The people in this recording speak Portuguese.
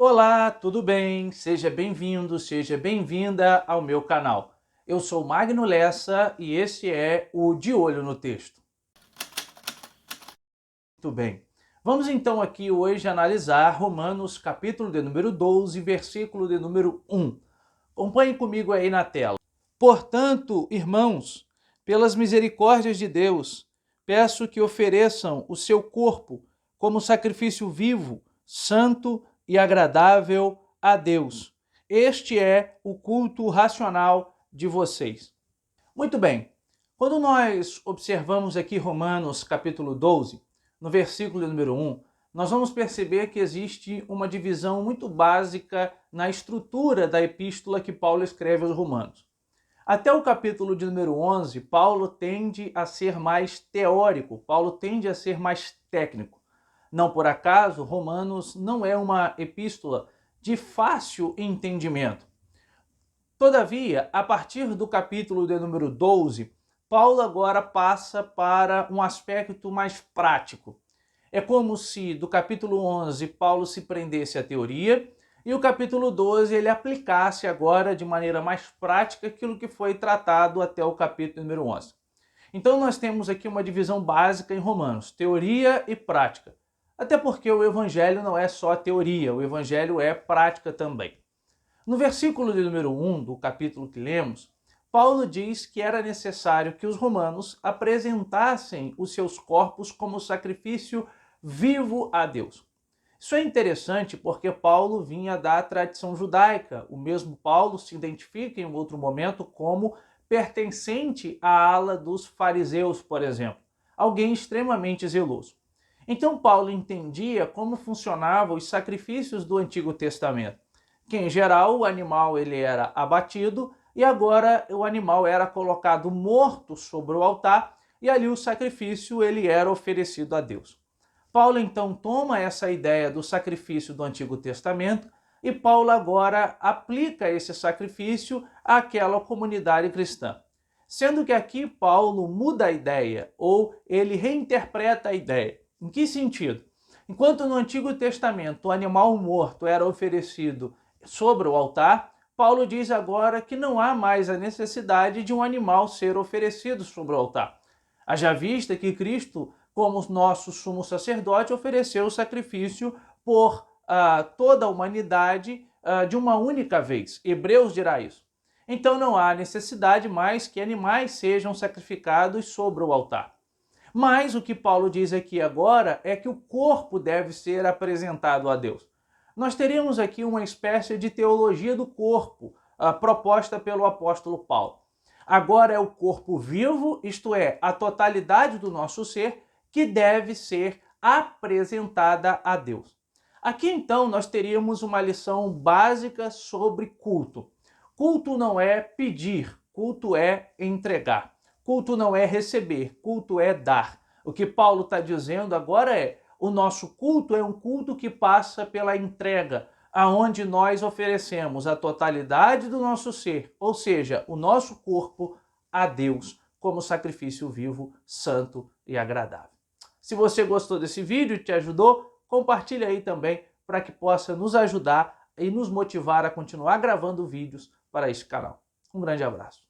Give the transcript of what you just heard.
Olá, tudo bem? Seja bem-vindo, seja bem-vinda ao meu canal. Eu sou Magno Lessa e esse é o De Olho no Texto. Muito bem. Vamos então aqui hoje analisar Romanos capítulo de número 12, versículo de número 1. Acompanhe comigo aí na tela. Portanto, irmãos, pelas misericórdias de Deus, peço que ofereçam o seu corpo como sacrifício vivo, santo e agradável a Deus. Este é o culto racional de vocês. Muito bem. Quando nós observamos aqui Romanos capítulo 12, no versículo número 1, nós vamos perceber que existe uma divisão muito básica na estrutura da epístola que Paulo escreve aos Romanos. Até o capítulo de número 11, Paulo tende a ser mais teórico, Paulo tende a ser mais técnico. Não por acaso, Romanos não é uma epístola de fácil entendimento. Todavia, a partir do capítulo de número 12, Paulo agora passa para um aspecto mais prático. É como se do capítulo 11 Paulo se prendesse à teoria e o capítulo 12 ele aplicasse agora de maneira mais prática aquilo que foi tratado até o capítulo número 11. Então nós temos aqui uma divisão básica em Romanos, teoria e prática. Até porque o evangelho não é só teoria, o evangelho é prática também. No versículo de número 1 do capítulo que lemos, Paulo diz que era necessário que os romanos apresentassem os seus corpos como sacrifício vivo a Deus. Isso é interessante porque Paulo vinha da tradição judaica. O mesmo Paulo se identifica em um outro momento como pertencente à ala dos fariseus, por exemplo, alguém extremamente zeloso. Então Paulo entendia como funcionavam os sacrifícios do Antigo Testamento, que em geral o animal ele era abatido e agora o animal era colocado morto sobre o altar e ali o sacrifício ele era oferecido a Deus. Paulo então toma essa ideia do sacrifício do Antigo Testamento e Paulo agora aplica esse sacrifício àquela comunidade cristã. Sendo que aqui Paulo muda a ideia, ou ele reinterpreta a ideia. Em que sentido? Enquanto no Antigo Testamento o animal morto era oferecido sobre o altar, Paulo diz agora que não há mais a necessidade de um animal ser oferecido sobre o altar. Haja vista que Cristo, como nosso sumo sacerdote, ofereceu o sacrifício por toda a humanidade de uma única vez. Hebreus dirá isso. Então não há necessidade mais que animais sejam sacrificados sobre o altar. Mas o que Paulo diz aqui agora é que o corpo deve ser apresentado a Deus. Nós teríamos aqui uma espécie de teologia do corpo, proposta pelo apóstolo Paulo. Agora é o corpo vivo, isto é, a totalidade do nosso ser, que deve ser apresentada a Deus. Aqui então nós teríamos uma lição básica sobre culto. Culto não é pedir, culto é entregar. Culto não é receber, culto é dar. O que Paulo está dizendo agora é: o nosso culto é um culto que passa pela entrega, aonde nós oferecemos a totalidade do nosso ser, ou seja, o nosso corpo, a Deus, como sacrifício vivo, santo e agradável. Se você gostou desse vídeo e te ajudou, compartilhe aí também para que possa nos ajudar e nos motivar a continuar gravando vídeos para este canal. Um grande abraço.